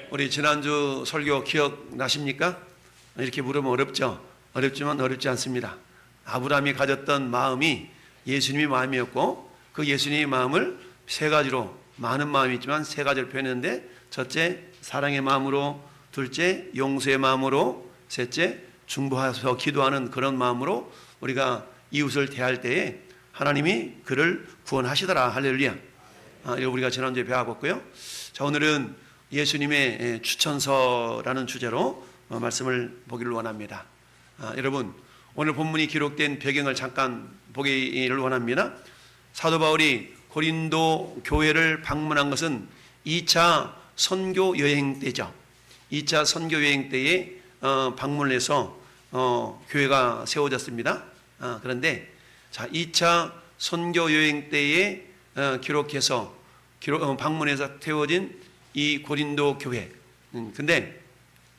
우리 지난주 설교 기억나십니까? 이렇게 물으면 어렵죠. 어렵지만 어렵지 않습니다. 아브라함이 가졌던 마음이 예수님의 마음이었고, 그 예수님의 마음을 세 가지로, 많은 마음이 있지만 세 가지로 표현했는데, 첫째 사랑의 마음으로, 둘째 용서의 마음으로, 셋째 중보하여서 기도하는 그런 마음으로 우리가 이웃을 대할 때에 하나님이 그를 구원하시더라. 할렐루야. 이거 우리가 지난주에 배워봤고요. 자, 오늘은 예수님의 추천서라는 주제로 말씀을 보기를 원합니다. 여러분, 오늘 본문이 기록된 배경을 잠깐 보기를 원합니다. 사도 바울이 고린도 교회를 방문한 것은 2차 선교 여행 때죠. 2차 선교 여행 때에 방문을 해서 교회가 세워졌습니다. 그런데 자, 2차 선교 여행 때에 방문해서 세워진 이 고린도 교회. 근데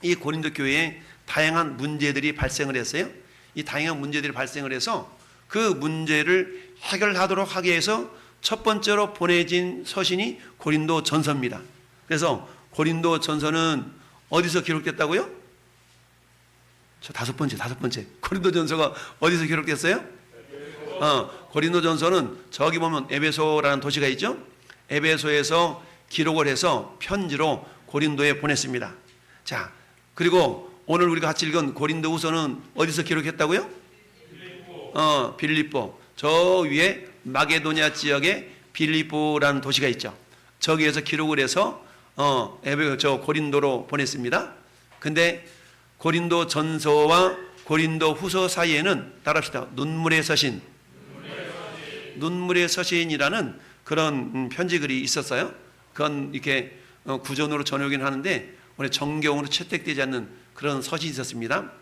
이 고린도 교회에 다양한 문제들이 발생을 했어요. 이 다양한 문제들이 발생을 해서 그 문제를 해결하도록 하기 위해서 첫 번째로 보내진 서신이 고린도 전서입니다. 그래서 고린도 전서는 어디서 기록됐다고요? 저 다섯 번째. 고린도 전서가 어디서 기록됐어요? 고린도 전서는 저기 보면 에베소라는 도시가 있죠? 에베소에서 기록을 해서 편지로 고린도에 보냈습니다. 자, 그리고 오늘 우리가 같이 읽은 고린도 후서는 어디서 기록했다고요? 빌립보. 저 위에 마게도냐 지역에 빌립보라는 도시가 있죠. 저기에서 기록을 해서 고린도로 보냈습니다. 근데 고린도 전서와 고린도 후서 사이에는 따라합시다. 눈물의 서신이라는 그런 편지글이 있었어요. 그건 이렇게 구전으로 전하긴 하는데 원래 정경으로 채택되지 않는 그런 서신이 있었습니다.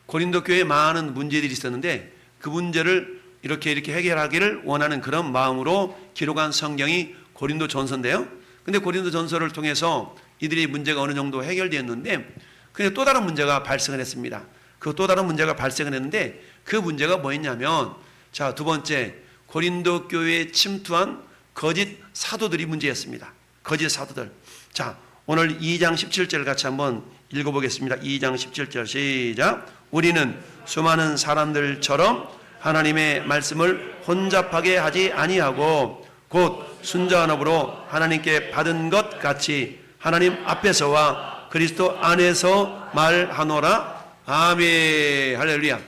고린도 교회에 많은 문제들이 있었는데 그 문제를 이렇게 해결하기를 원하는 그런 마음으로 기록한 성경이 고린도 전서인데요. 근데 고린도 전서를 통해서 이들의 문제가 어느 정도 해결되었는데, 근데 또 다른 문제가 발생을 했습니다. 그 또 다른 문제가 발생을 했는데 그 문제가 뭐였냐면, 자, 두 번째, 고린도 교회에 침투한 거짓 사도들이 문제였습니다. 거짓 사도들. 자, 오늘 2장 17절 같이 한번 읽어보겠습니다. 2장 17절 시작. 우리는 수많은 사람들처럼 하나님의 말씀을 혼잡하게 하지 아니하고 곧 순전한 업으로 하나님께 받은 것 같이 하나님 앞에서와 그리스도 안에서 말하노라. 아멘. 할렐루야.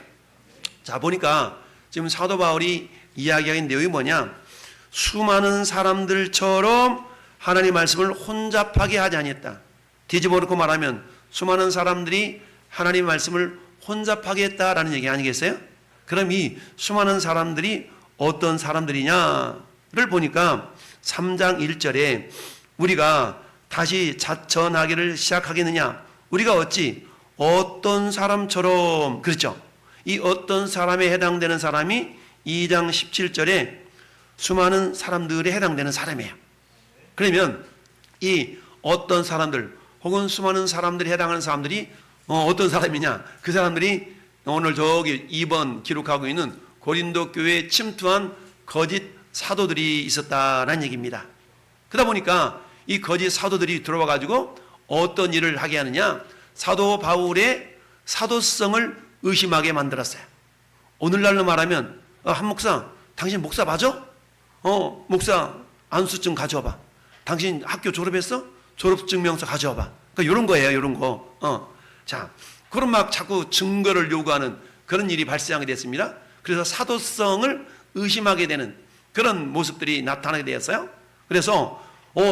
자, 보니까 지금 사도 바울이 이야기하는 내용이 뭐냐? 수많은 사람들처럼 하나님 말씀을 혼잡하게 하지 아니했다. 뒤집어 놓고 말하면 수많은 사람들이 하나님 말씀을 혼잡하게 했다라는 얘기 아니겠어요? 그럼 이 수많은 사람들이 어떤 사람들이냐를 보니까 3장 1절에 우리가 다시 전하기를 시작하겠느냐? 우리가 어찌 어떤 사람처럼, 그렇죠? 이 어떤 사람에 해당되는 사람이 2장 17절에 수많은 사람들에 해당되는 사람이에요. 그러면 이 어떤 사람들 혹은 수많은 사람들에 해당하는 사람들이 어떤 사람이냐? 그 사람들이 오늘 저기 2번 기록하고 있는 고린도 교회에 침투한 거짓 사도들이 있었다라는 얘기입니다. 그러다 보니까 이 거짓 사도들이 들어와 가지고 어떤 일을 하게 하느냐? 사도 바울의 사도성을 의심하게 만들었어요. 오늘날로 말하면 한 목사, 당신 목사 맞아? 목사 안수증 가져와봐. 당신 학교 졸업했어? 졸업증명서 가져와봐. 그러니까 이런 거예요, 이런 거. 자, 그런 막 자꾸 증거를 요구하는 그런 일이 발생하게 됐습니다. 그래서 사도성을 의심하게 되는 그런 모습들이 나타나게 되었어요. 그래서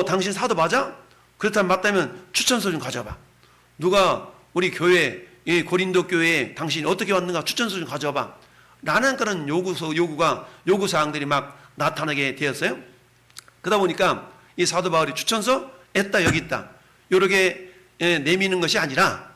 당신 사도 맞아? 그렇다면 맞다면 추천서 좀 가져와봐. 누가 우리 교회, 이 고린도 교회에 당신이 어떻게 왔는가 추천서 좀 가져와봐. 라는 그런 요구사항들이 막 나타나게 되었어요. 그러다 보니까 이 사도 바울이 추천서 했다 여기 있다 이렇게 내미는 것이 아니라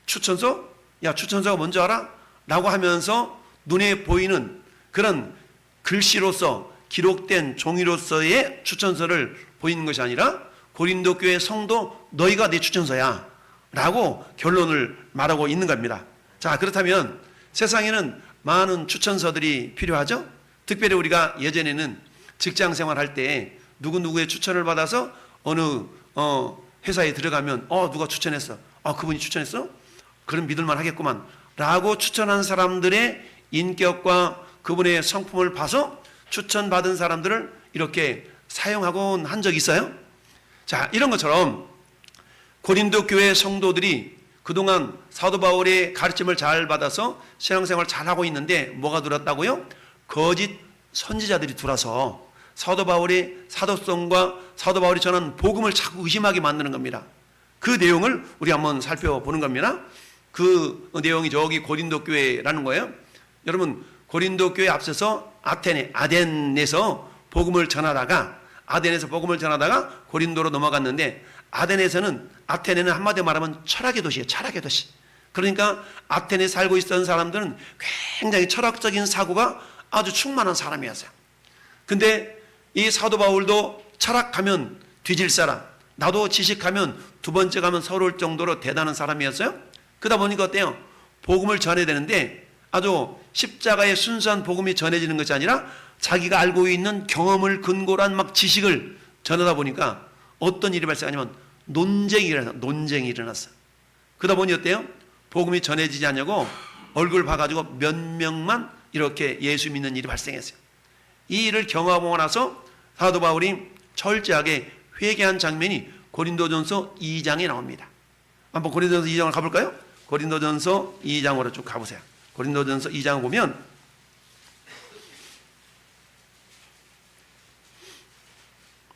추천서? 야, 추천서가 뭔지 알아? 라고 하면서 눈에 보이는 그런 글씨로서 기록된 종이로서의 추천서를 보이는 것이 아니라 고린도 교회 성도 너희가 내 추천서야 라고 결론을 말하고 있는 겁니다. 자, 그렇다면 세상에는 많은 추천서들이 필요하죠. 특별히 우리가 예전에는 직장 생활할 때 누구누구의 추천을 받아서 어느 회사에 들어가면 누가 추천했어? 그분이 추천했어? 그럼 믿을만 하겠구만 라고 추천한 사람들의 인격과 그분의 성품을 봐서 추천받은 사람들을 이렇게 사용하곤 한 적이 있어요. 자, 이런 것처럼 고린도 교회 성도들이 그동안 사도 바울의 가르침을 잘 받아서 신앙생활 잘하고 있는데 뭐가 들었다고요? 거짓 선지자들이 들어서 사도 바울의 사도성과 사도 바울이 전한 복음을 자꾸 의심하게 만드는 겁니다. 그 내용을 우리 한번 살펴보는 겁니다. 그 내용이 저기 고린도 교회라는 거예요. 여러분, 고린도 교회 앞서서 아덴에서 복음을 전하다가 고린도로 넘어갔는데, 아테네는 한마디로 말하면 철학의 도시예요. 철학의 도시. 그러니까 아테네에 살고 있었던 사람들은 굉장히 철학적인 사고가 아주 충만한 사람이었어요. 근데 이 사도 바울도 철학하면 뒤질 사람, 나도 지식하면 두 번째 가면 서러울 정도로 대단한 사람이었어요. 그러다 보니까 어때요? 복음을 전해야 되는데 아주 십자가의 순수한 복음이 전해지는 것이 아니라 자기가 알고 있는 경험을 근거로 한 막 지식을 전하다 보니까 어떤 일이 발생하냐면 논쟁이 일어났어. 그러다 보니 어때요? 복음이 전해지지 않냐고 얼굴 봐가지고 몇 명만 이렇게 예수 믿는 일이 발생했어요. 이 일을 경험하고 나서 사도 바울이 철저하게 회개한 장면이 고린도전서 2장에 나옵니다. 한번 고린도전서 2장을 가볼까요? 고린도전서 2장으로 쭉 가보세요. 고린도전서 2장을 보면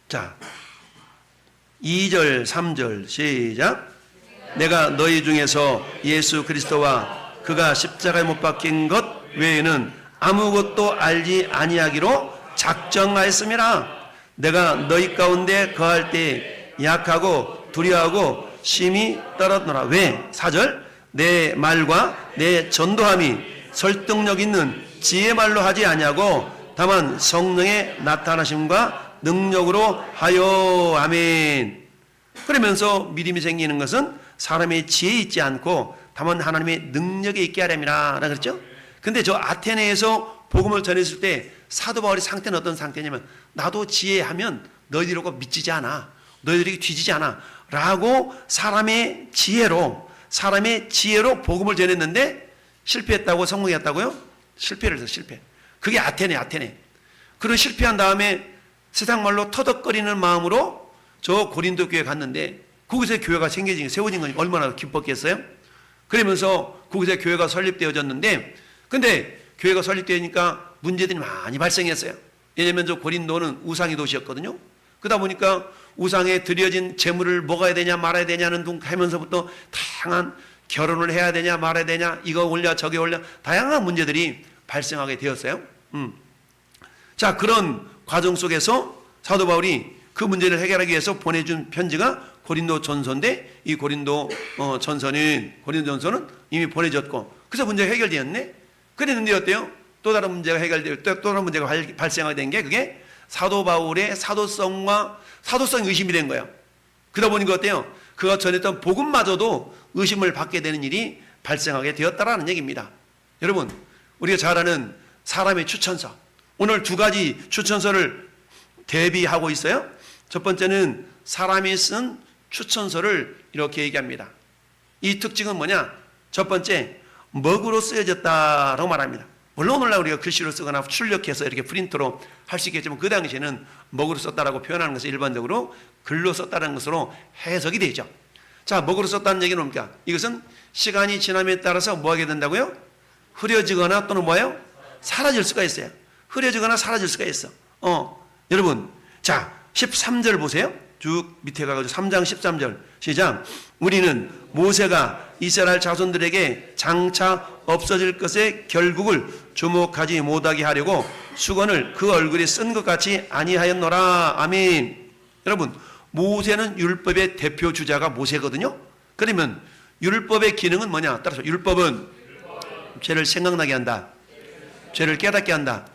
자, 2절 3절 시작. 내가 너희 중에서 예수 그리스도와 그가 십자가에 못 박힌 것 외에는 아무것도 알지 아니하기로 작정하였음이라. 내가 너희 가운데 거할 때 약하고 두려워하고 심히 떨었노라. 왜? 4절. 내 말과 내 전도함이 설득력 있는 지혜 말로 하지 아니하고 다만 성령의 나타나심과 능력으로 하여. 아멘. 그러면서 믿음이 생기는 것은 사람의 지혜에 있지 않고 다만 하나님의 능력에 있게 하렴이라 그랬죠. 근데 저 아테네에서 복음을 전했을 때 사도 바울의 상태는 어떤 상태냐면, 나도 지혜하면 너희들하고 미치지 않아, 너희들에게 뒤지지 않아 라고 사람의 지혜로 복음을 전했는데 실패했다고. 성공했다고요? 실패를 해서 실패. 그게 아테네. 그런 실패한 다음에 세상 말로 터덕거리는 마음으로 저 고린도 교회에 갔는데 거기서 교회가 세워진 건 얼마나 기뻤겠어요? 그러면서 거기서 교회가 설립되어졌는데, 근데 교회가 설립되니까 문제들이 많이 발생했어요. 왜냐하면 저 고린도는 우상의 도시였거든요. 그러다 보니까 우상에 드려진 재물을 먹어야 되냐 말아야 되냐는 둥 하면서부터 다양한 결혼을 해야 되냐 말아야 되냐, 이거 올려 저게 올려, 다양한 문제들이 발생하게 되었어요. 자, 그런 과정 속에서 사도 바울이 그 문제를 해결하기 위해서 보내준 편지가 고린도 전서인데, 이 고린도 전서는 이미 보내졌고, 그래서 문제가 해결되었네. 그랬는데 어때요? 또 다른 문제가 또 다른 문제가 발생하게 된 게, 그게 사도 바울의 사도성이 의심이 된 거예요. 그러다 보니까 어때요? 그가 전했던 복음마저도 의심을 받게 되는 일이 발생하게 되었다라는 얘기입니다. 여러분, 우리가 잘 아는 사람의 추천서, 오늘 두 가지 추천서를 대비하고 있어요. 첫 번째는 사람이 쓴 추천서를 이렇게 얘기합니다. 이 특징은 뭐냐? 첫 번째, 먹으로 쓰여졌다라고 말합니다. 물론 오늘날 우리가 글씨로 쓰거나 출력해서 이렇게 프린터로 할 수 있겠지만, 그 당시에는 먹으로 썼다라고 표현하는 것은 일반적으로 글로 썼다는 것으로 해석이 되죠. 자, 먹으로 썼다는 얘기는 뭡니까? 이것은 시간이 지남에 따라서 뭐 하게 된다고요? 흐려지거나 또는 뭐예요? 사라질 수가 있어요. 흐려지거나 사라질 수가 있어. 여러분, 자, 13절 보세요. 쭉 밑에 가가지고 3장 13절 시작. 우리는 모세가 이스라엘 자손들에게 장차 없어질 것의 결국을 주목하지 못하게 하려고 수건을 그 얼굴에 쓴 것 같이 아니하였노라. 아멘. 여러분, 모세는 율법의 대표 주자가 모세거든요. 그러면 율법의 기능은 뭐냐? 따라서 율법은 죄를 생각나게 한다, 죄를 깨닫게 한다.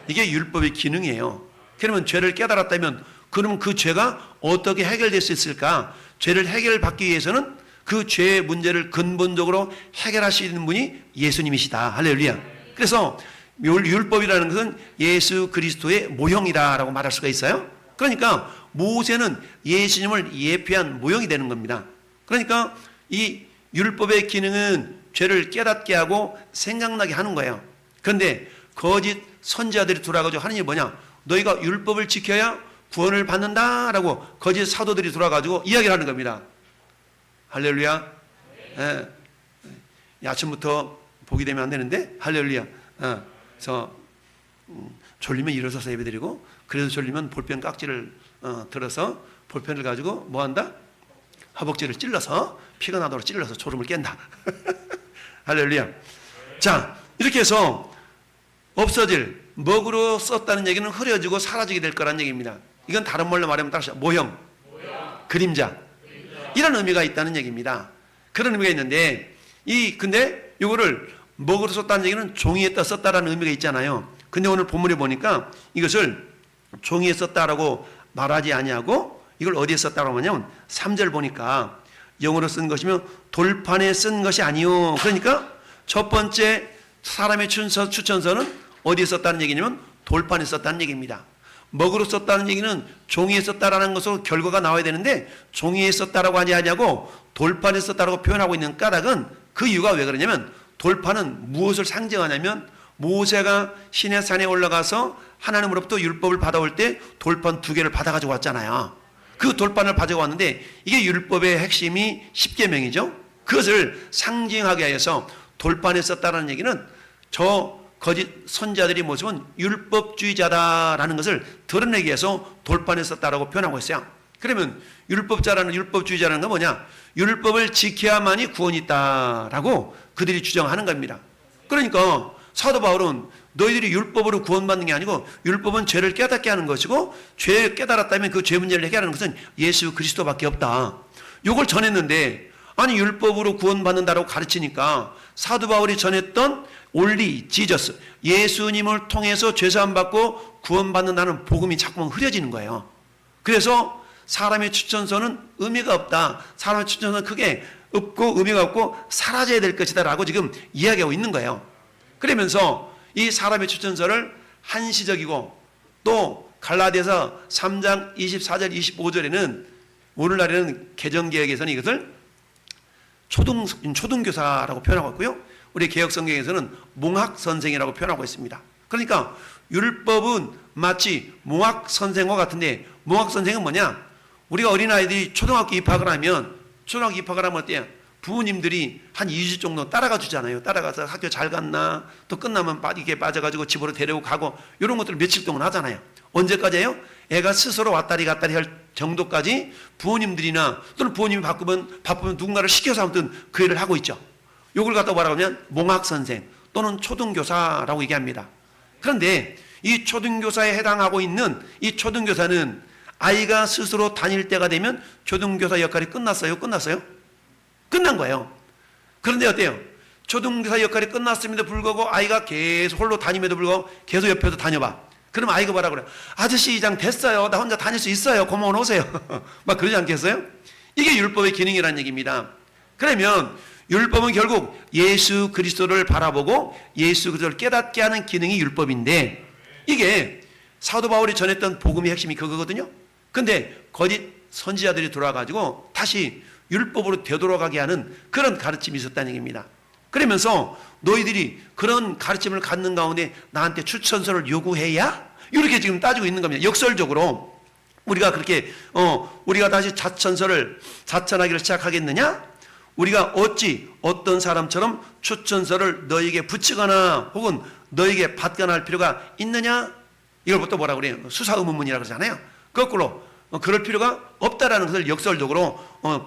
이게 율법의 기능이에요. 그러면 죄를 깨달았다면, 그럼 그 죄가 어떻게 해결될 수 있을까? 죄를 해결받기 위해서는 그 죄의 문제를 근본적으로 해결하시는 분이 예수님이시다. 할렐루야. 그래서 율법이라는 것은 예수 그리스도의 모형이다라고 말할 수가 있어요. 그러니까 모세는 예수님을 예표한 모형이 되는 겁니다. 그러니까 이 율법의 기능은 죄를 깨닫게 하고 생각나게 하는 거예요. 그런데 거짓 선지자들이 돌아가지고 하는 일이 뭐냐? 너희가 율법을 지켜야 구원을 받는다라고 거짓 사도들이 돌아가지고 이야기를 하는 겁니다. 할렐루야. 예. 아침부터 보게 되면 안 되는데 할렐루야. 그래서 졸리면 일어서서 예배드리고, 그래도 졸리면 볼펜 깍지를 들어서 볼펜을 가지고 뭐 한다? 허벅지를 찔러서 피가 나도록 찔러서 졸음을 깬다. 할렐루야. 자, 이렇게 해서 없어질, 먹으로 썼다는 얘기는 흐려지고 사라지게 될 거란 얘기입니다. 이건 다른 말로 말하면 다시 모형, 그림자, 이런 의미가 있다는 얘기입니다. 그런 의미가 있는데, 근데 이거를 먹으로 썼다는 얘기는 종이에다 썼다라는 의미가 있잖아요. 근데 오늘 본문에 보니까 이것을 종이에 썼다라고 말하지 아니하고 이걸 어디에 썼다고 하냐면 3절 보니까 영어로 쓴 것이면 돌판에 쓴 것이 아니요. 그러니까 첫 번째 사람의 추천서는 어디에 썼다는 얘기냐면 돌판에 썼다는 얘기입니다. 먹으로 썼다는 얘기는 종이에 썼다라는 것으로 결과가 나와야 되는데 종이에 썼다라고 하지 않냐고 돌판에 썼다라고 표현하고 있는 까닭은 그 이유가 왜 그러냐면 돌판은 무엇을 상징하냐면 모세가 시내 산에 올라가서 하나님으로부터 율법을 받아올 때 돌판 2개를 받아가지고 왔잖아요. 그 돌판을 가지고 왔는데 이게 율법의 핵심이 십계명이죠. 그것을 상징하게 하여서 돌판에 썼다는 얘기는 저 거짓 선지자들의 모습은 율법주의자다라는 것을 드러내기 위해서 돌판에 썼다라고 표현하고 있어요. 그러면 율법주의자라는 건 뭐냐? 율법을 지켜야만이 구원이 있다라고 그들이 주장하는 겁니다. 그러니까 사도 바울은 너희들이 율법으로 구원받는 게 아니고 율법은 죄를 깨닫게 하는 것이고 죄를 깨달았다면 그 죄 문제를 해결하는 것은 예수 그리스도밖에 없다. 이걸 전했는데 아니 율법으로 구원받는다라고 가르치니까 사도 바울이 전했던 올리 지저스, 예수님을 통해서 죄사함 받고 구원받는다는 복음이 자꾸만 흐려지는 거예요. 그래서 사람의 추천서는 의미가 없다. 사람의 추천서는 크게 없고 의미가 없고 사라져야 될 것이다 라고 지금 이야기하고 있는 거예요. 그러면서 이 사람의 추천서를 한시적이고 또 갈라디아서 3장 24절 25절에는 오늘날에는 개정개혁에서는 이것을 초등교사라고 표현하고 있고요. 우리 개혁성경에서는 몽학선생이라고 표현하고 있습니다. 그러니까 율법은 마치 몽학선생과 같은데 몽학선생은 뭐냐? 우리가 어린아이들이 초등학교 입학을 하면 어때요? 부모님들이 한 2주 정도 따라가 주잖아요. 따라가서 학교 잘 갔나? 또 끝나면 이게 빠져가지고 집으로 데리고 가고 이런 것들을 며칠 동안 하잖아요. 언제까지예요? 애가 스스로 왔다리 갔다리 할 정도까지 부모님들이나 또는 부모님이 바쁘면 누군가를 시켜서 아무튼 그 일을 하고 있죠. 이걸 갖다 뭐라고 하면 몽학선생 또는 초등교사라고 얘기합니다. 그런데 이 초등교사에 해당하고 있는 이 초등교사는 아이가 스스로 다닐 때가 되면 초등교사 역할이 끝났어요? 끝난 거예요. 그런데 어때요? 초등교사 역할이 끝났음에도 불구하고 아이가 계속 홀로 다님에도 불구하고 계속 옆에도 다녀봐. 그럼 아이가 뭐라 그래요? 아저씨 이장 됐어요. 나 혼자 다닐 수 있어요. 고마워 오세요. 막 그러지 않겠어요? 이게 율법의 기능이라는 얘기입니다. 그러면 율법은 결국 예수 그리스도를 바라보고 예수 그리스도를 깨닫게 하는 기능이 율법인데 이게 사도 바울이 전했던 복음의 핵심이 그거거든요. 근데 거짓 선지자들이 돌아가지고 다시 율법으로 되돌아가게 하는 그런 가르침이 있었다는 얘기입니다. 그러면서 너희들이 그런 가르침을 갖는 가운데 나한테 추천서를 요구해야? 이렇게 지금 따지고 있는 겁니다. 역설적으로 우리가 그렇게 우리가 다시 자천하기를 시작하겠느냐? 우리가 어찌 어떤 사람처럼 추천서를 너에게 붙이거나 혹은 너에게 받거나 할 필요가 있느냐? 이걸 또 뭐라 그래요? 수사의문문이라고 그러잖아요. 거꾸로 그럴 필요가 없다라는 것을 역설적으로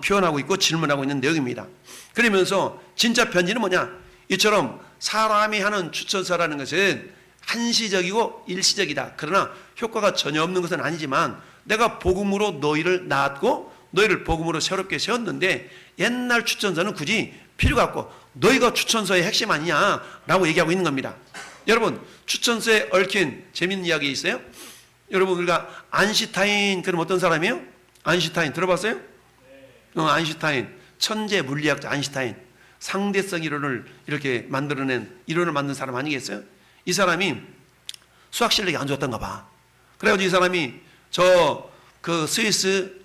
표현하고 있고 질문하고 있는 내용입니다. 그러면서 진짜 편지는 뭐냐? 이처럼 사람이 하는 추천서라는 것은 한시적이고 일시적이다. 그러나 효과가 전혀 없는 것은 아니지만 내가 복음으로 너희를 낳았고 너희를 복음으로 새롭게 세웠는데 옛날 추천서는 굳이 필요가 없고 너희가 추천서의 핵심 아니냐라고 얘기하고 있는 겁니다. 여러분 추천서에 얽힌 재밌는 이야기 있어요? 여러분 우리가 아인슈타인 그럼 어떤 사람이에요? 아인슈타인 들어봤어요? 아인슈타인 천재 물리학자 아인슈타인 상대성 이론을 이렇게 만들어낸 이론을 만든 사람 아니겠어요? 이 사람이 수학 실력이 안 좋았던가 봐. 그래가지고 이 사람이 저 그 스위스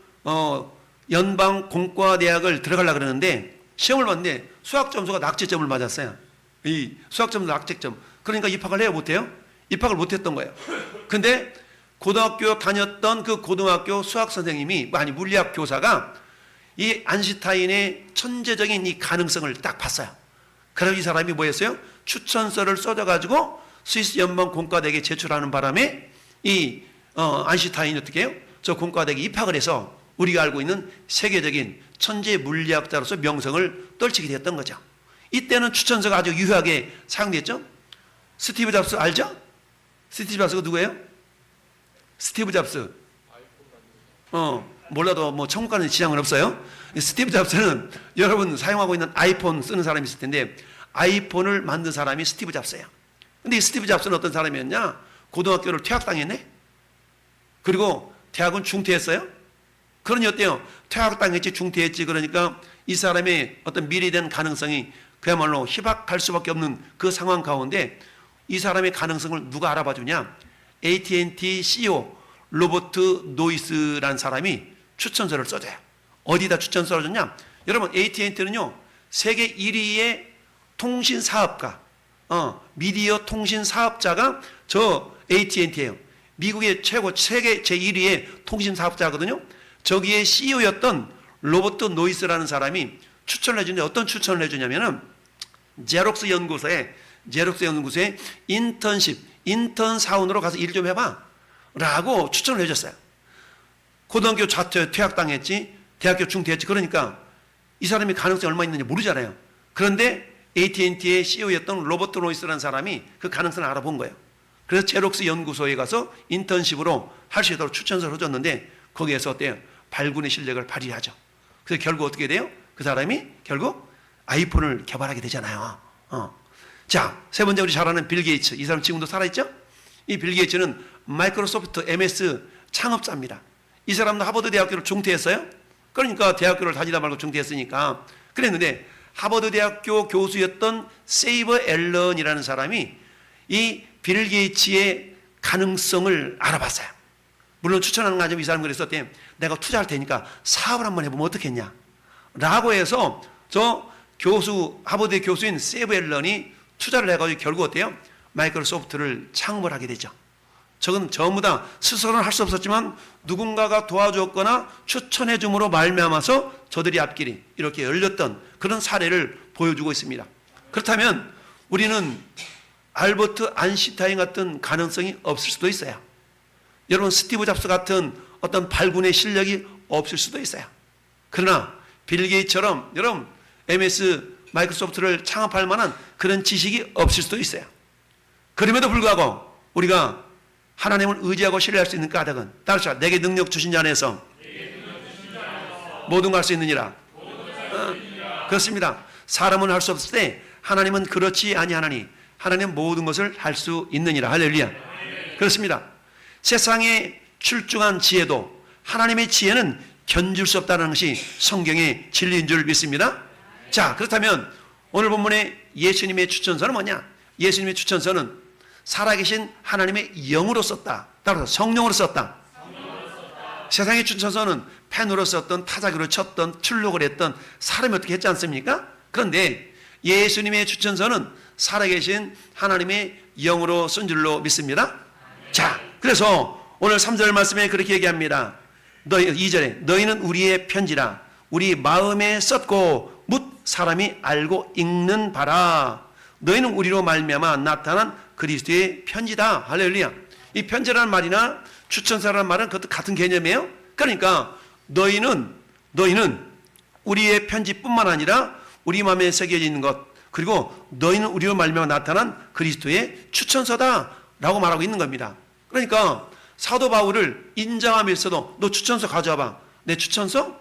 연방 공과대학을 들어가려고 그러는데 시험을 봤는데 수학 점수가 낙제점을 맞았어요. 이 수학 점수 낙제점. 그러니까 입학을 해요, 못해요? 입학을 못했던 거예요. 근데 고등학교 다녔던 그 고등학교 수학 선생님이, 아니 물리학 교사가 이 아인슈타인의 천재적인 이 가능성을 딱 봤어요. 그래서 이 사람이 뭐 했어요? 추천서를 써줘가지고 스위스 연방 공과대학에 제출하는 바람에 이 아인슈타인이 어떻게 해요? 저 공과대학에 입학을 해서 우리가 알고 있는 세계적인 천재 물리학자로서 명성을 떨치게 되었던 거죠. 이때는 추천서가 아주 유효하게 사용됐죠. 스티브 잡스 알죠? 스티브 잡스가 누구예요? 스티브 잡스. 몰라도 뭐 천국 가는 지장은 없어요. 스티브 잡스는 여러분 사용하고 있는 아이폰 쓰는 사람이 있을 텐데 아이폰을 만든 사람이 스티브 잡스예요. 근데 이 스티브 잡스는 어떤 사람이었냐? 고등학교를 퇴학당했네. 그리고 대학은 중퇴했어요. 그러니 어때요? 퇴학당했지 중퇴했지. 그러니까 이 사람의 어떤 미래된 가능성이 그야말로 희박할 수밖에 없는 그 상황 가운데 이 사람의 가능성을 누가 알아봐 주냐? AT&T CEO 로버트 노이스라는 사람이 추천서를 써줘요. 어디다 추천서를 줬냐? 여러분 AT&T는요 세계 1위의 통신 사업가, 미디어 통신 사업자가 저 AT&T예요. 미국의 최고 세계 제1위의 통신 사업자거든요. 저기에 CEO였던 로버트 노이스라는 사람이 추천을 해주는데 어떤 추천을 해주냐면은 제록스 연구소에 인턴 사원으로 가서 일 좀 해봐 라고 추천을 해줬어요. 고등학교 퇴학당했지, 대학교 중퇴했지. 그러니까 이 사람이 가능성이 얼마 있는지 모르잖아요. 그런데 AT&T의 CEO였던 로버트 노이스라는 사람이 그 가능성을 알아본 거예요. 그래서 제록스 연구소에 가서 인턴십으로 할 수 있도록 추천서를 줬는데 거기에서 어때요? 발군의 실력을 발휘하죠. 그래서 결국 어떻게 돼요? 그 사람이 결국 아이폰을 개발하게 되잖아요. 자, 세 번째 우리 잘 아는 빌 게이츠. 이 사람 지금도 살아있죠? 이 빌 게이츠는 마이크로소프트 MS 창업자입니다. 이 사람도 하버드 대학교를 중퇴했어요. 그러니까 대학교를 다니다 말고 중퇴했으니까 그랬는데 하버드 대학교 교수였던 세이버 앨런이라는 사람이 이 빌 게이츠의 가능성을 알아봤어요. 물론 추천하는 거 아니면 이 사람이 그랬었대. 내가 투자할 테니까 사업을 한번 해보면 어떻겠냐 라고 해서 저 교수, 하버드 교수인 세이버 앨런이 투자를 해가지고 결국 어때요? 마이크로소프트를 창업을 하게 되죠. 저건 전부 다 스스로는 할 수 없었지만 누군가가 도와줬거나 추천해 줌으로 말미암아서 저들이 앞길이 이렇게 열렸던 그런 사례를 보여주고 있습니다. 그렇다면 우리는 알버트 아인슈타인 같은 가능성이 없을 수도 있어요. 여러분 스티브 잡스 같은 어떤 발군의 실력이 없을 수도 있어요. 그러나 빌 게이츠처럼 여러분 MS 마이크로소프트를 창업할 만한 그런 지식이 없을 수도 있어요. 그럼에도 불구하고 우리가 하나님을 의지하고 신뢰할 수 있는 까닭은 따르자 내게 능력 주신 자 안에서 모든 걸 할 수 있느니라. 그렇습니다. 사람은 할 수 없을 때 하나님은 그렇지 아니하나니 하나님은 모든 것을 할 수 있느니라. 할렐루야. 그렇습니다. 세상에 출중한 지혜도 하나님의 지혜는 견줄 수 없다는 것이 성경의 진리인 줄 믿습니다. 자, 그렇다면 오늘 본문의 예수님의 추천서는 뭐냐? 예수님의 추천서는 살아계신 하나님의 영으로 썼다. 따라서 성령으로 썼다. 세상의 추천서는 펜으로 썼던 타자기로 쳤던 출력을 했던 사람이 어떻게 했지 않습니까? 그런데 예수님의 추천서는 살아계신 하나님의 영으로 쓴 줄로 믿습니다. 자, 그래서 오늘 3절 말씀에 그렇게 얘기합니다. 2절에 너희는 우리의 편지라 우리 마음에 썼고 묻 사람이 알고 읽는 바라. 너희는 우리로 말미암아 나타난 그리스도의 편지다. 할렐루야. 이 편지라는 말이나 추천서라는 말은 그것도 같은 개념이에요. 그러니까 너희는 우리의 편지뿐만 아니라 우리 마음에 새겨져 있는 것, 그리고 너희는 우리로 말미암아 나타난 그리스도의 추천서다라고 말하고 있는 겁니다. 그러니까 사도 바울을 인정하면서도 너 추천서 가져와봐. 내 추천서?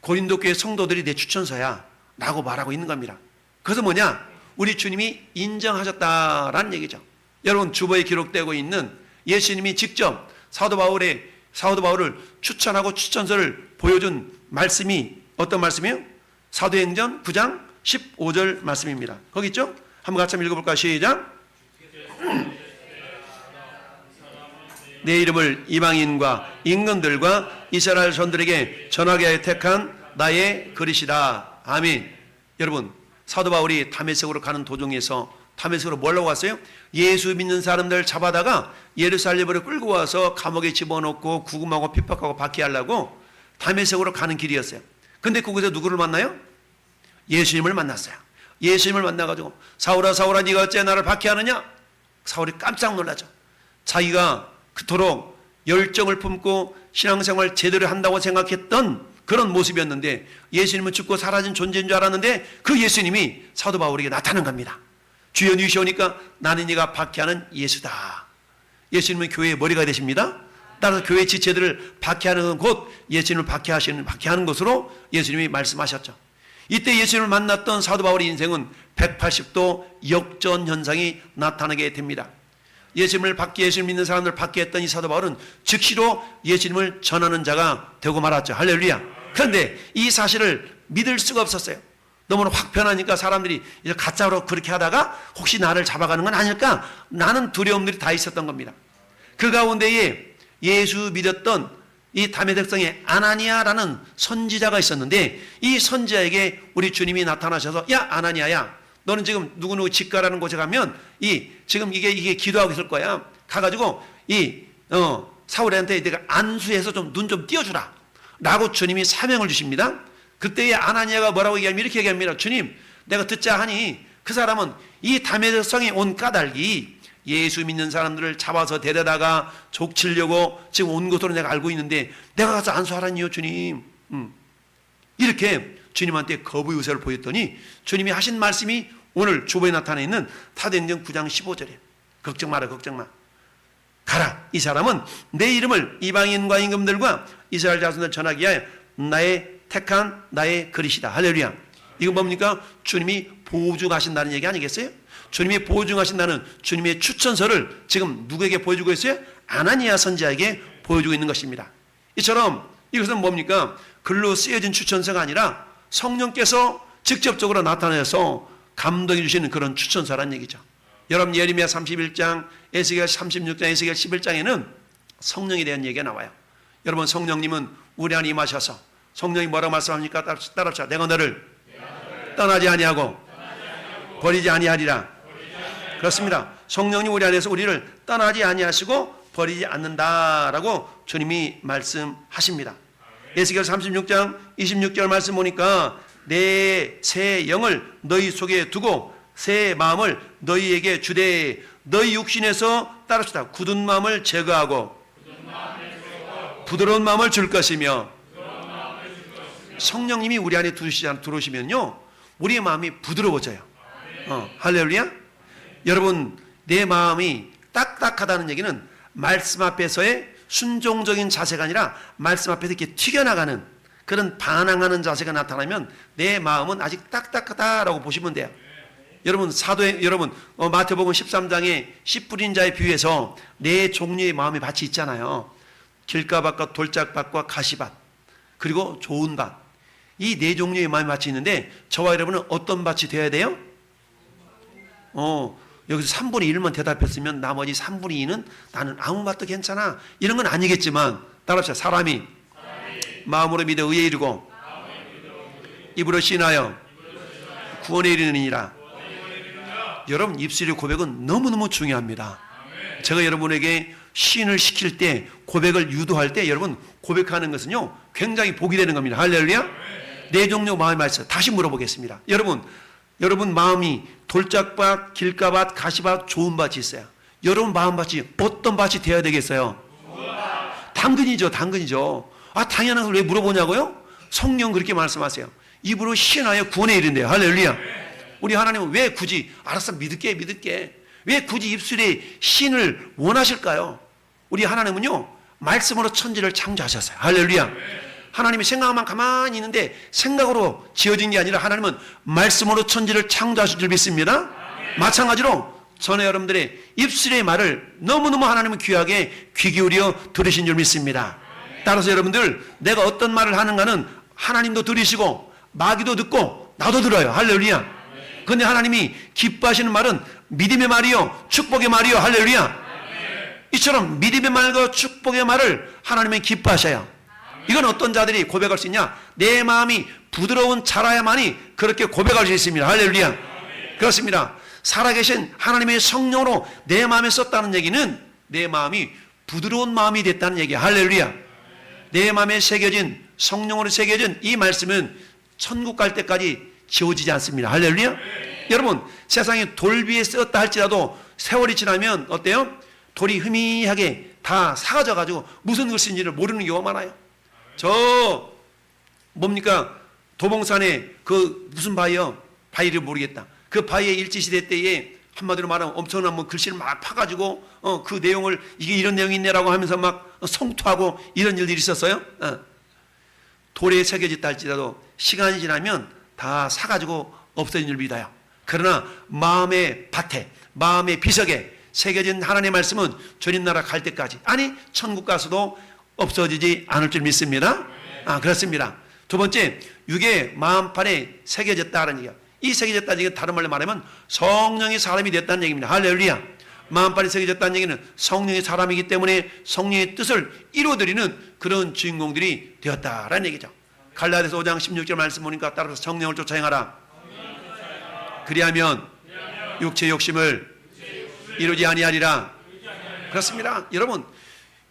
고린도 교회 성도들이 내 추천서야 라고 말하고 있는 겁니다. 그래서 뭐냐? 우리 주님이 인정하셨다라는 얘기죠. 여러분 주보에 기록되고 있는 예수님이 직접 사도 바울을 추천하고 추천서를 보여준 말씀이 어떤 말씀이에요? 사도행전 9장 15절 말씀입니다. 거기 있죠? 한번 같이 한번 읽어볼까요? 시작. 내 이름을 이방인과 임금들과 이스라엘 전들에게 전하게 하여 택한 나의 그릇이다. 아멘. 여러분, 사도 바울이 다메섹으로 가는 도중에서 다메섹으로 뭐라고 왔어요? 예수 믿는 사람들 잡아다가 예루살렘으로 끌고 와서 감옥에 집어넣고 구금하고 핍박하고 박해하려고 다메섹으로 가는 길이었어요. 근데 그곳에 누구를 만나요? 예수님을 만났어요. 예수님을 만나가지고 사울아 사울아 네가 어째 나를 박해하느냐? 사울이 깜짝 놀라죠. 자기가 그토록 열정을 품고 신앙생활 제대로 한다고 생각했던 그런 모습이었는데 예수님은 죽고 사라진 존재인 줄 알았는데 그 예수님이 사도 바울에게 나타난 겁니다. 주여 누이시오니까 나는 네가 박해하는 예수다. 예수님은 교회의 머리가 되십니다. 따라서 교회 지체들을 박해하는 곳, 예수님을 박해하는 곳으로 예수님이 말씀하셨죠. 이때 예수님을 만났던 사도 바울의 인생은 180도 역전 현상이 나타나게 됩니다. 예수님을 믿는 사람들 박해했던 이 사도 바울은 즉시로 예수님을 전하는 자가 되고 말았죠. 할렐루야. 그런데 이 사실을 믿을 수가 없었어요. 너무나 확 변하니까 사람들이 이제 가짜로 그렇게 하다가 혹시 나를 잡아가는 건 아닐까? 라는 두려움들이 다 있었던 겁니다. 그 가운데에 예수 믿었던 이 다메섹 성에 아나니아라는 선지자가 있었는데 이 선지자에게 우리 주님이 나타나셔서 야 아나니아야 너는 지금 누구누구 집가라는 곳에 가면 지금 이게 기도하고 있을 거야. 가가지고 사울한테 내가 안수해서 눈 좀 띄워주라 라고 주님이 사명을 주십니다. 그때의 아나니아가 뭐라고 얘기하면 이렇게 얘기합니다. 주님 내가 듣자 하니 그 사람은 이 다메섹 성에 온 까닭이 예수 믿는 사람들을 잡아서 데려다가 족치려고 지금 온 것으로 내가 알고 있는데 내가 가서 안수하라니요 주님. 이렇게 주님한테 거부의 의사를 보였더니 주님이 하신 말씀이 오늘 주보에 나타나 있는 사도행전 9장 15절에 걱정 마라 걱정 마. 가라. 이 사람은 내 이름을 이방인과 임금들과 이스라엘 자손들 전하기 위하여 나의 택한 나의 그릇이다. 할렐루야. 이건 뭡니까? 주님이 보증하신다는 얘기 아니겠어요? 주님이 보증하신다는 주님의 추천서를 지금 누구에게 보여주고 있어요? 아나니아 선지자에게 보여주고 있는 것입니다. 이처럼 이것은 뭡니까? 글로 쓰여진 추천서가 아니라 성령께서 직접적으로 나타나서 감동해 주시는 그런 추천서란 얘기죠. 여러분 예레미야 31장, 에스겔 36장, 에스겔 11장에는 성령에 대한 얘기가 나와요. 여러분 성령님은 우리 안에 임하셔서 성령이 뭐라고 말씀합니까? 따라합시다. 내가 너를 떠나지 아니하고 버리지 아니하리라. 그렇습니다. 성령님 우리 안에서 우리를 떠나지 아니하시고 버리지 않는다라고 주님이 말씀하십니다. 에스겔 36장 26절 말씀 보니까 내 새 영을 너희 속에 두고 새 마음을 너희에게 주되 너희 육신에서 따릅시다. 굳은 마음을 제거하고 부드러운 마음을 줄 것이며 성령님이 우리 안에 들어오시면요 우리의 마음이 부드러워져요. 할렐루야. 여러분 내 마음이 딱딱하다는 얘기는 말씀 앞에서의 순종적인 자세가 아니라 말씀 앞에서 이렇게 튀겨나가는 그런 반항하는 자세가 나타나면 내 마음은 아직 딱딱하다라고 보시면 돼요. 여러분 마태복음 13장에 씨 뿌린 자의 비유에서 네 종류의 마음의 밭이 있잖아요. 길가밭과 돌짝밭과 가시밭 그리고 좋은 밭. 이 네 종류의 마음의 밭이 있는데 저와 여러분은 어떤 밭이 되어야 돼요? 여기서 3분의 1만 대답했으면 나머지 3분의 2는 나는 아무 밭도 괜찮아 이런 건 아니겠지만 따라합시다. 사람이 마음으로 믿어 의에 이르고 입으로 신하여 구원에 이르느니라. 여러분 입술의 고백은 너무너무 중요합니다. 제가 여러분에게 시인을 시킬 때 고백을 유도할 때 여러분 고백하는 것은요 굉장히 복이 되는 겁니다. 할렐루야. 네 종류 마음이 맛있어요. 다시 물어보겠습니다. 여러분 마음이 돌짝밭, 길가밭, 가시밭, 좋은 밭이 있어요. 여러분 마음밭이 어떤 밭이 되어야 되겠어요? 당근이죠. 당연한 걸 왜 물어보냐고요? 성령 그렇게 말씀하세요. 입으로 시인하여 구원에 이른대요. 할렐루야. 우리 하나님은 왜 굳이 알았어 믿을게 왜 굳이 입술에 시인을 원하실까요? 우리 하나님은요 말씀으로 천지를 창조하셨어요. 할렐루야. 하나님이 생각만 가만히 있는데 생각으로 지어진 게 아니라 하나님은 말씀으로 천지를 창조하실 줄 믿습니다. 마찬가지로 저는 여러분들의 입술의 말을 너무너무 하나님은 귀하게 귀 기울여 들으신 줄 믿습니다. 따라서 여러분들 내가 어떤 말을 하는가는 하나님도 들으시고 마귀도 듣고 나도 들어요. 할렐루야. 그런데 하나님이 기뻐하시는 말은 믿음의 말이요 축복의 말이요. 할렐루야. 이처럼 믿음의 말과 축복의 말을 하나님은 기뻐하셔요. 이건 어떤 자들이 고백할 수 있냐? 내 마음이 부드러운 자라야만이 그렇게 고백할 수 있습니다. 할렐루야. 그렇습니다. 살아계신 하나님의 성령으로 내 마음에 썼다는 얘기는 내 마음이 부드러운 마음이 됐다는 얘기야. 할렐루야. 내 마음에 새겨진, 성령으로 새겨진 이 말씀은 천국 갈 때까지 지워지지 않습니다. 할렐루야. 여러분, 세상에 돌 위에 썼다 할지라도 세월이 지나면 어때요? 돌이 희미하게 다 사라져 가지고 무슨 글씨인지를 모르는 경우가 많아요. 저 뭡니까? 도봉산에 그 무슨 바위요? 바위를 모르겠다. 그 바위의 일제시대 때에 한마디로 말하면 엄청난 뭐 글씨를 막 파가지고 그 내용을 이게 이런 내용이 있네라고 하면서 막 성토하고 이런 일들이 있었어요. 돌에 새겨졌다 할지라도 시간이 지나면 다 사가지고 없어진 줄 믿어요. 그러나 마음의 밭에, 마음의 비석에 새겨진 하나님의 말씀은 주님 나라 갈 때까지, 아니 천국 가서도 없어지지 않을 줄 믿습니다. 그렇습니다. 두 번째, 육의 마음판에 새겨졌다는 얘기야. 이 새겨졌다는 얘기는 다른 말로 말하면 성령의 사람이 됐다는 얘기입니다. 할렐루야. 마음판에 새겨졌다는 얘기는 성령의 사람이기 때문에 성령의 뜻을 이루어드리는 그런 주인공들이 되었다라는 얘기죠. 갈라디아서 5장 16절 말씀 보니까 따라서 성령을 쫓아 행하라. 그리하면 육체의 욕심을 이루지 아니하리라. 그렇습니다. 여러분,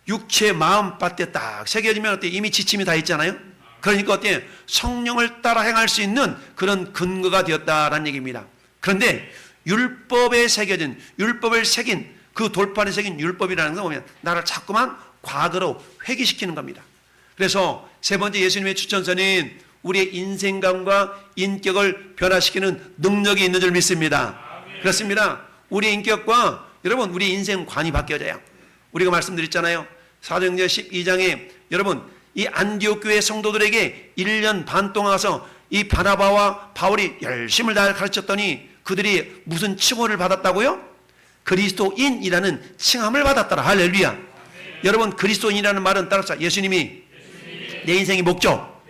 육체의 마음밭에 딱 새겨지면 어때? 이미 지침이 다 있잖아요. 그러니까 어때요? 성령을 따라 행할 수 있는 그런 근거가 되었다라는 얘기입니다. 그런데 율법에 새겨진, 율법을 새긴 그 돌판에 새긴 율법이라는 거 보면 나를 자꾸만 과거로 회귀시키는 겁니다. 그래서 세 번째 예수님의 추천서는 우리의 인생관과 인격을 변화시키는 능력이 있는 줄 믿습니다. 그렇습니다. 우리의 인격과 여러분 우리의 인생관이 바뀌어져요. 우리가 말씀드렸잖아요. 사도행전 12장에 여러분 이 안디옥 교회 성도들에게 1년 반 동안 가서 이 바나바와 바울이 열심을 다해 가르쳤더니 그들이 무슨 칭호를 받았다고요? 그리스도인이라는 칭함을 받았더라. 할렐루야. 여러분 그리스도인이라는 말은 따라서 예수님이 내 인생의 목적.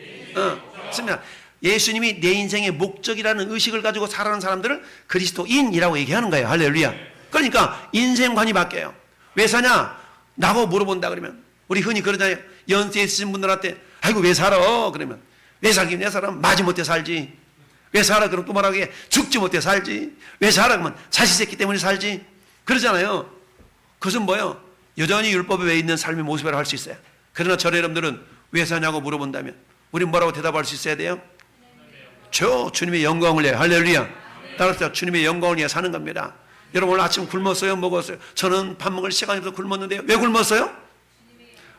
맞습니다. 예수님이 내 인생의 목적이라는 의식을 가지고 살아가는 사람들을 그리스도인이라고 얘기하는 거예요. 할렐루야. 그러니까 인생관이 바뀌어요. 왜 사냐? 라고 물어본다 그러면 우리 흔히 그러잖아요. 연세에 있으신 분들한테 아이고 왜 살아? 그러면 왜 살긴 왜 살아? 마지못해 살지. 왜 살아? 그럼 또 말하기에 죽지 못해 살지. 왜 살아? 그러면 자식새끼 때문에 살지. 그러잖아요. 그것은 뭐예요? 여전히 율법에 왜 있는 삶의 모습이라고 할 수 있어요. 그러나 저희 여러분들은 왜 사냐고 물어본다면 우리는 뭐라고 대답할 수 있어야 돼요? 저 주님의 영광을 위해. 할렐루야. 따라서 주님의 영광을 위해 사는 겁니다. 여러분 오늘 아침 굶었어요? 먹었어요? 저는 밥 먹을 시간이 없어서 굶었는데요. 왜 굶었어요?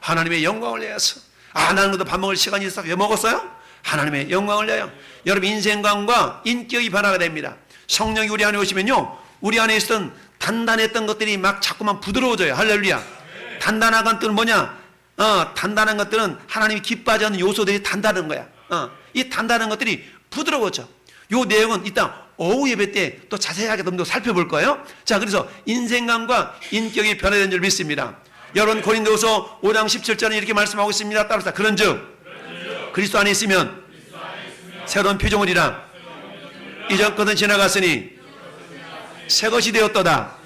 하나님의 영광을 위해서. 나는 그래도 밥 먹을 시간이 있어. 왜 먹었어요? 하나님의 영광을 위하여. 여러분 인생관과 인격이 변화가 됩니다. 성령이 우리 안에 오시면요 우리 안에 있었던 단단했던 것들이 막 자꾸만 부드러워져요. 할렐루야. 단단한 것들은 뭐냐? 단단한 것들은 하나님이 기뻐하지 않는 요소들이 단단한 거야. 이 단단한 것들이 부드러워져. 요 내용은 이따 오후 예배 때 또 자세하게 좀 더 살펴볼 거예요. 자, 그래서 인생관과 인격이 변화된 줄 믿습니다. 여러분 고린도후서 5장 17절에 이렇게 말씀하고 있습니다. 따라서 그런즉 그리스도 안에 있으면 새로운 피조물이라 이전 것은 지나갔으니 새 것이 되었도다.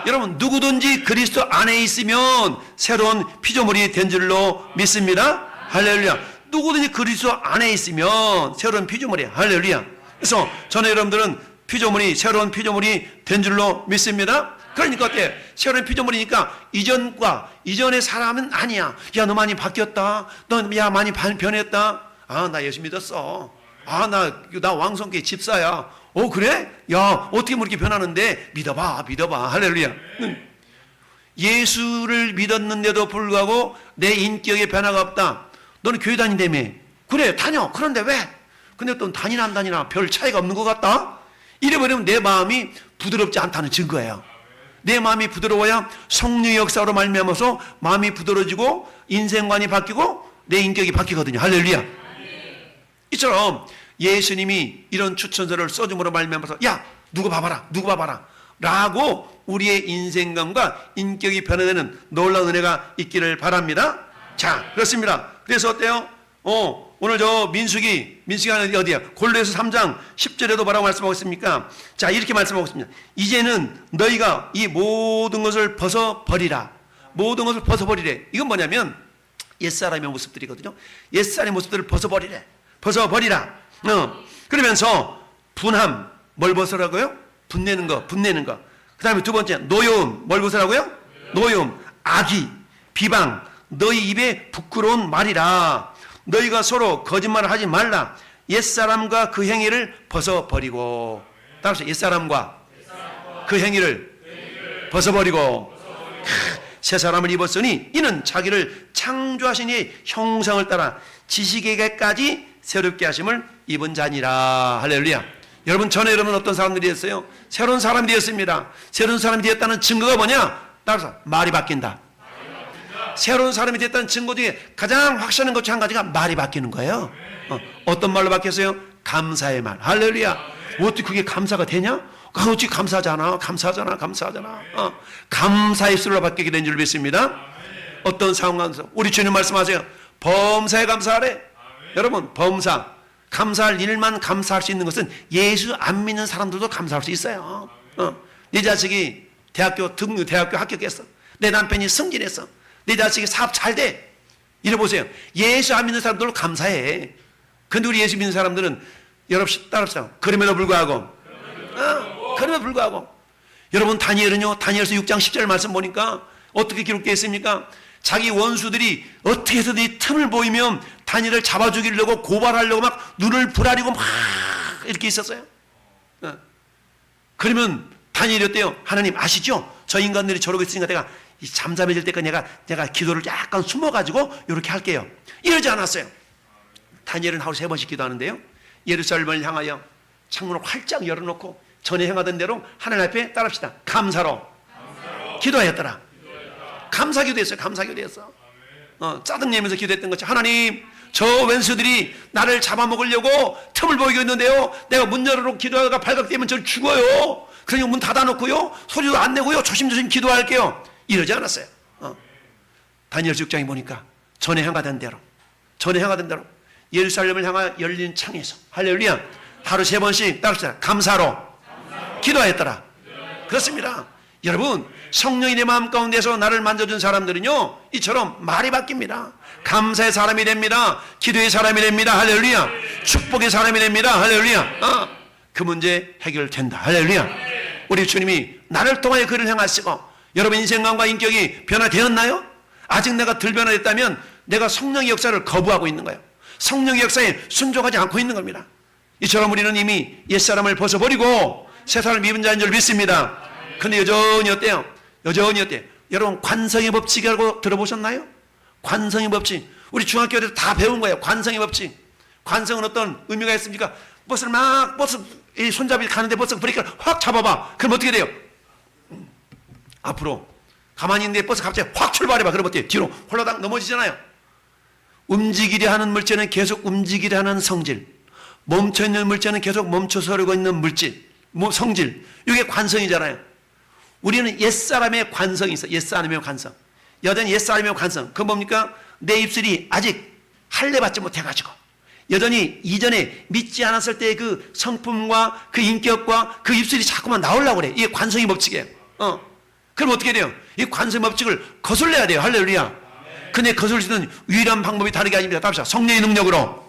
여러분 누구든지 그리스도 안에 있으면 새로운 피조물이 된 줄로 믿습니다. 할렐루야. 누구든지 그리스도 안에 있으면 새로운 피조물이야. 할렐루야. 그래서 저는 여러분들은 피조물이 새로운 피조물이 된 줄로 믿습니다. 그러니까 어때? 새로운 피조물이니까 이전의 사람은 아니야. 야 너 많이 바뀌었다. 너 야 많이 변했다. 나 예수 믿었어. 나 왕성교회 집사야. 그래? 야 어떻게 뭐 이렇게 변하는데? 믿어봐. 할렐루야. 예수를 믿었는데도 불구하고 내 인격에 변화가 없다. 너는 교회 다닌다며. 그래 다녀. 그런데 왜? 근데 또 다니나 안 다니나 별 차이가 없는 것 같다. 이래버리면 내 마음이 부드럽지 않다는 증거예요. 내 마음이 부드러워야 성령의 역사로 말미암아서 마음이 부드러워지고 인생관이 바뀌고 내 인격이 바뀌거든요. 할렐루야. 이처럼 예수님이 이런 추천서를 써줌으로 말미암아서 야 누구 봐봐라 라고 우리의 인생관과 인격이 변화되는 놀라운 은혜가 있기를 바랍니다. 자 그렇습니다. 그래서 어때요? 오늘 저 민수기가 어디야? 골로새서 3장 10절에도 뭐라고 말씀하고 있습니까? 자, 이렇게 말씀하고 있습니다. 이제는 너희가 이 모든 것을 벗어버리라. 모든 것을 벗어버리래. 이건 뭐냐면 옛사람의 모습들이거든요. 옛사람의 모습들을 벗어버리래. 벗어버리라. 그러면서 분함, 뭘 벗으라고요? 분내는 거. 그 다음에 두 번째, 노여움, 뭘 벗으라고요? 노여움, 악의, 비방, 너희 입에 부끄러운 말이라. 너희가 서로 거짓말을 하지 말라. 옛사람과 그 행위를 벗어버리고. 따라서 옛사람과 그 행위를 벗어버리고 새 사람을 입었으니 이는 자기를 창조하신 이의 형상을 따라 지식에게까지 새롭게 하심을 입은 자니라. 할렐루야. 여러분, 전에 여러분 어떤 사람들이 됐어요? 새로운 사람이 되었습니다. 새로운 사람이 되었다는 증거가 뭐냐? 따라서 말이 바뀐다. 새로운 사람이 됐다는 증거 중에 가장 확실한 것 중 한 가지가 말이 바뀌는 거예요. 어떤 말로 바뀌었어요? 감사의 말. 할렐루야. 어떻게 그게 감사가 되냐? 어떻게 감사하잖아. 감사의 술로 바뀌게 된 줄 믿습니다. 어떤 상황에서 우리 주님 말씀하세요. 범사에 감사하래. 여러분, 감사할 일만 감사할 수 있는 것은 예수 안 믿는 사람들도 감사할 수 있어요. 네 자식이 대학교 합격했어. 내 남편이 승진했어. 내 자식이 사업 잘 돼. 이래 보세요. 예수 안 믿는 사람들도 감사해. 근데 우리 예수 믿는 사람들은 여러분 따라합시다. 그럼에도 불구하고 여러분, 다니엘은요, 다니엘서 6장 10절 말씀 보니까 어떻게 기록되어 있습니까? 자기 원수들이 어떻게 해서든 틈을 보이면 다니엘을 잡아 죽이려고 고발하려고 막 눈을 부라리고 막 이렇게 있었어요. 그러면 다니엘이 어때요? 하나님 아시죠? 저 인간들이 저러고 있으니까 내가 잠잠해질 때까지 내가 기도를 약간 숨어가지고 이렇게 할게요. 이러지 않았어요. 다니엘은 하루 3번씩 기도하는데요, 예루살렘을 향하여 창문을 활짝 열어놓고 전에 행하던 대로 하나님 앞에 따라합시다. 감사로 기도하였더라. 감사 기도했어요. 짜증내면서 기도했던 거죠. 하나님, 저 왼수들이 나를 잡아먹으려고 틈을 보이고 있는데요, 내가 문 열어놓고 기도하다가 발각되면 저를 죽어요. 그러니 문 닫아놓고요, 소리도 안 내고요, 조심조심 기도할게요. 이러지 않았어요. 다니엘 6장에 보니까 전에 행하던 대로 예루살렘을 향하 열린 창에서, 할렐루야, 하루 3번씩 따라합시다. 감사로 기도하였더라. 그렇습니다. 여러분, 성령이 내 마음 가운데서 나를 만져준 사람들은요, 이처럼 말이 바뀝니다. 감사의 사람이 됩니다. 기도의 사람이 됩니다. 할렐루야. 축복의 사람이 됩니다. 할렐루야. 그 문제 해결된다. 할렐루야. 우리 주님이 나를 통하여 그를 향하시고, 여러분 인생관과 인격이 변화되었나요? 아직 내가 덜 변화됐다면 내가 성령의 역사를 거부하고 있는 거예요. 성령의 역사에 순종하지 않고 있는 겁니다. 이처럼 우리는 이미 옛사람을 벗어버리고 새 사람을 입은 자인 줄 믿습니다. 근데 여전히 어때요? 여러분, 관성의 법칙이라고 들어보셨나요? 관성의 법칙. 우리 중학교 때 다 배운 거예요. 관성의 법칙. 관성은 어떤 의미가 있습니까? 버스 이 손잡이 가는데 버스가 브레이크를 확 잡아봐. 그럼 어떻게 돼요? 앞으로 가만히 있는데 버스 갑자기 확 출발해봐. 그럼 어때요? 뒤로 홀라당 넘어지잖아요. 움직이려 하는 물체는 계속 움직이려 하는 성질, 멈춰있는 물체는 계속 멈춰서려고 있는 성질. 이게 관성이잖아요. 우리는 옛사람의 관성이 있어. 옛사람의 관성. 여전히 옛사람의 관성. 그건 뭡니까? 내 입술이 아직 할례받지 못해가지고 여전히 이전에 믿지 않았을 때의 그 성품과 그 인격과 그 입술이 자꾸만 나오려고 그래. 이게 관성의 법칙이에요. 그럼 어떻게 돼요? 이 관성의 법칙을 거슬려야 돼요. 할렐루야. 근데 거슬 수 있는 유일한 방법이 다른 게 아닙니다. 답시다. 성령의 능력으로.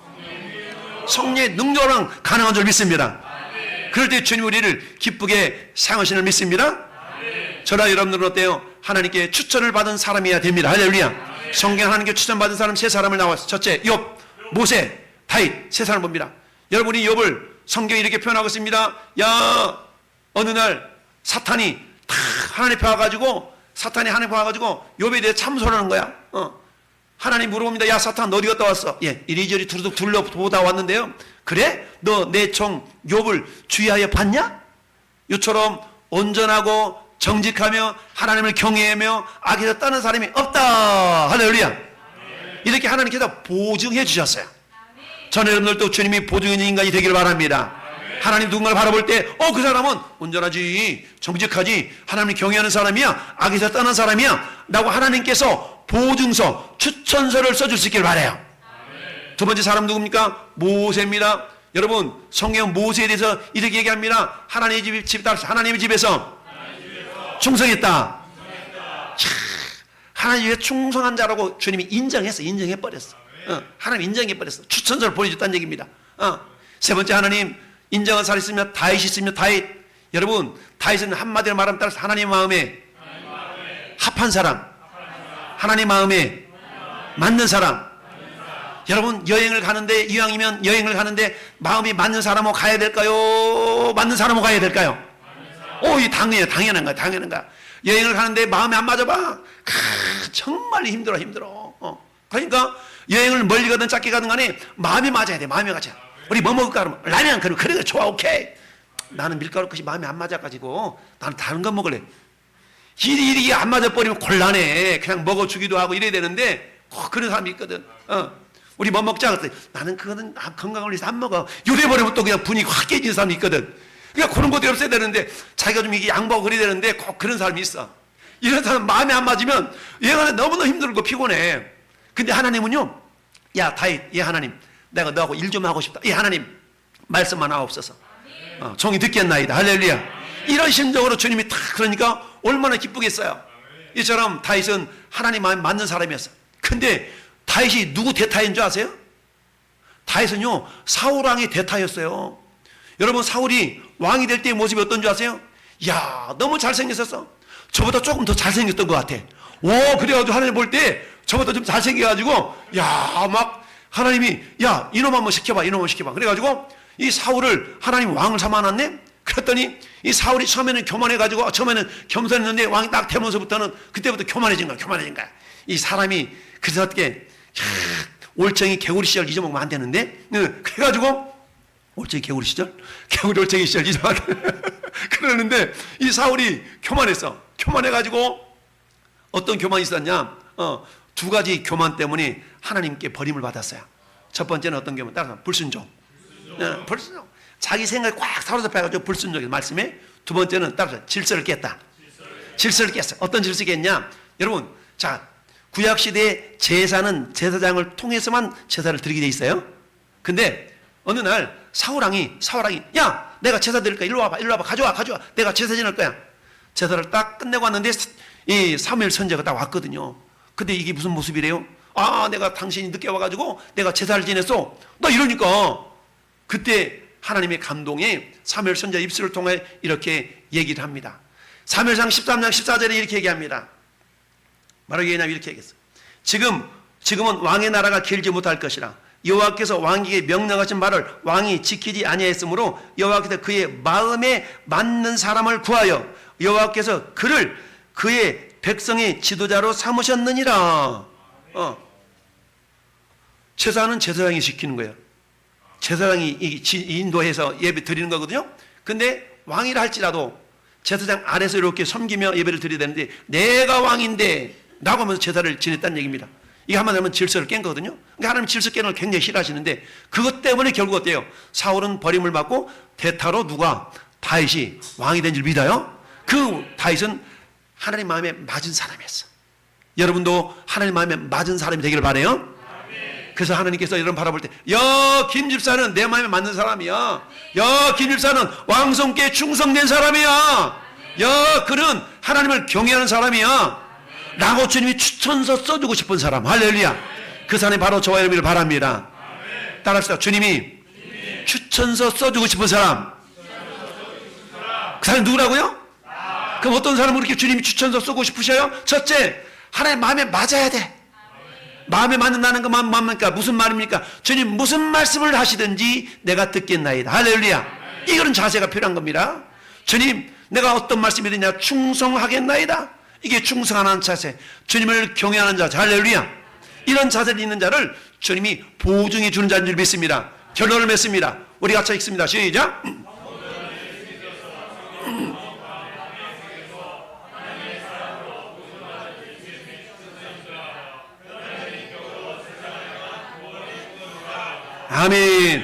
성령의 능력으로 가능한 줄 믿습니다. 그럴 때 주님 우리를 기쁘게 사용하시는 줄 믿습니다. 저나 여러분들은 어때요? 하나님께 추천을 받은 사람이어야 됩니다. 할렐루야. 성경 하나님께 추천받은 사람 세 사람을 나왔어요. 첫째, 욥, 모세, 다윗 세 사람 봅니다. 여러분이 욥을 성경이 이렇게 표현하고 있습니다. 야, 어느 날 사탄이 다 하나님 앞에 와가지고 욥에 대해 참소를 하는 거야. 하나님 물어봅니다. 야, 사탄 너 어디 갔다 왔어? 예, 이리저리 둘러보다 왔는데요. 그래? 너 내 종 욥을 주의하여 봤냐? 이처럼 온전하고 정직하며 하나님을 경외하며 악에서 떠는 사람이 없다. 할렐루야. 이렇게 하나님께서 보증해 주셨어요. 저는 여러분들도 주님이 보증해준 인간이 되기를 바랍니다. 하나님 누군가를 바라볼 때 그 사람은 온전하지, 정직하지, 하나님을 경외하는 사람이야, 악에서 떠난 사람이야 라고 하나님께서 보증서, 추천서를 써줄 수 있기를 바라요. 두 번째 사람 누굽니까? 모세입니다. 여러분, 성경 모세에 대해서 이렇게 얘기합니다. 하나님의 집에서 충성했다. 하나님 위해 충성한 자라고 주님이 인정해버렸어. 하나님 인정해버렸어. 추천서를 보내줬다는 얘기입니다. 세 번째, 하나님 인정한 사람이 있으면 다윗이 있으면 다윗. 여러분, 다윗은 한마디로 말하면 따라서 하나님 마음에 합한 사람, 하나님 마음에 맞는 사람. 여러분, 여행을 가는데, 이왕이면 여행을 가는데 마음이 맞는 사람하고 가야 될까요? 맞는 사람하고 가야 될까요? 이 당연한 거야. 여행을 가는데 마음이 안 맞아봐. 정말 힘들어. 그러니까 여행을 멀리 가든 짧게 가든 간에 마음이 맞아야 돼. 마음이 맞아. 우리 뭐 먹을까? 그러면 라면. 그래 좋아, 오케이. 나는 밀가루 끝이 마음이 안 맞아가지고 나는 다른 거 먹을래. 일이 안 맞아버리면 곤란해. 그냥 먹어주기도 하고 이래야 되는데 그런 사람이 있거든. 우리 뭐 먹자 그랬더니 나는 그거는 건강을 위해서 안 먹어. 이래버리면 또 그냥 분위기 확 깨지는 사람이 있거든. 그러니까 그런 것도 없어야 되는데 자기가 좀 이게 양보하고 그래야 되는데 꼭 그런 사람이 있어. 이런 사람 마음에 안 맞으면 얘가 너무너무 힘들고 피곤해. 근데 하나님은요, 야 다윗, 하나님 내가 너하고 일 좀 하고 싶다. 하나님 말씀만 하옵소서. 종이 듣겠나이다. 할렐루야. 이런 심정으로 주님이 딱 그러니까 얼마나 기쁘겠어요. 이처럼 다윗은 하나님 마음에 맞는 사람이었어. 근데 다윗이 누구 대타인 줄 아세요? 다윗은요 사울 왕의 대타였어요. 여러분, 사울이 왕이 될 때의 모습이 어떤 줄 아세요? 야, 너무 잘생겼었어. 저보다 조금 더 잘생겼던 것 같아. 그래가지고 하나님 볼 때 저보다 좀 잘생겨가지고 막 하나님이 이놈 한번 시켜봐. 그래가지고 이 사울을 하나님 왕을 삼아놨네. 그랬더니 이 사울이 처음에는 교만해가지고 처음에는 겸손했는데 왕이 딱 되면서부터는 그때부터 교만해진 거야. 이 사람이 그래서 어떻게 올챙이 개구리 시절 잊어먹으면 안 되는데 그래가지고 올챙이 개구리 시절? 올챙이 시절 잊어먹으면 그러는데 이 사울이 교만해가지고 어떤 교만이 있었냐? 두 가지 교만 때문에 하나님께 버림을 받았어요. 첫 번째는 어떤 교만? 따라서 불순종. 불순종. 자기 생각이 꽉 사로잡혀가지고 불순종의 말씀에. 두 번째는 따라서 질서를 깼다. 질서를 깼어. 어떤 질서를 깼냐? 여러분, 자, 구약시대의 제사는 제사장을 통해서만 제사를 드리게 돼 있어요. 근데 어느 날 사울왕이 야, 내가 제사 드릴 거야. 일로 와봐. 가져와. 내가 제사 지낼 거야. 제사를 딱 끝내고 왔는데 이 사무엘 선지자가 딱 왔거든요. 근데 이게 무슨 모습이래요? 내가 당신이 늦게 와가지고 내가 제사를 지냈어. 나 이러니까 그때 하나님의 감동에 사무엘 선지자 입술을 통해 이렇게 얘기를 합니다. 사무엘상 13장 14절에 이렇게 얘기합니다. 말하기 왜냐면 이렇게 얘기했어. 지금은 왕의 나라가 길지 못할 것이라. 여호와께서 왕에게 명령하신 말을 왕이 지키지 아니하였으므로 여호와께서 그의 마음에 맞는 사람을 구하여 여호와께서 그를 그의 백성의 지도자로 삼으셨느니라. 제사는 제사장이 지키는 거예요. 제사장이 인도해서 예배 드리는 거거든요. 근데 왕이라 할지라도 제사장 아래서 이렇게 섬기며 예배를 드려야 되는데 내가 왕인데 라고 하면서 제사를 지냈다는 얘기입니다. 이게 한마디로 하면 질서를 깬 거거든요. 그러니까 하나님 질서 깨는 걸 굉장히 싫어하시는데 그것 때문에 결국 어때요? 사울은 버림을 받고 대타로 누가? 다윗이 왕이 된 줄 믿어요? 그 다윗은 하나님 마음에 맞은 사람이었어. 여러분도 하나님 마음에 맞은 사람이 되기를 바라요. 그래서 하나님께서 여러분 바라볼 때 김 집사는 내 마음에 맞는 사람이야. 김 집사는 왕성께 충성된 사람이야. 그는 하나님을 경외하는 사람이야 라고 주님이 추천서 써주고 싶은 사람. 할렐루야. 그 사람이 바로 저와 여러분을 바랍니다. 따라합시다. 주님이 추천서 써주고 싶은 사람. 그 사람이 누구라고요? 그럼 어떤 사람은 그렇게 주님이 추천서 쓰고 싶으셔요? 첫째, 하나님 마음에 맞아야 돼. 마음에 맞는다는 것만 뭡니까? 무슨 말입니까? 주님 무슨 말씀을 하시든지 내가 듣겠나이다. 할렐루야. 이런 자세가 필요한 겁니다. 주님 내가 어떤 말씀이든지 충성하겠나이다. 이게 충성하는 자세, 주님을 경외하는 자세. 할렐루야. 이런 자세를 있는 자를 주님이 보증해 주는 자인 줄 믿습니다. 결론을 맺습니다. 우리 같이 읽습니다. 시작. 아멘.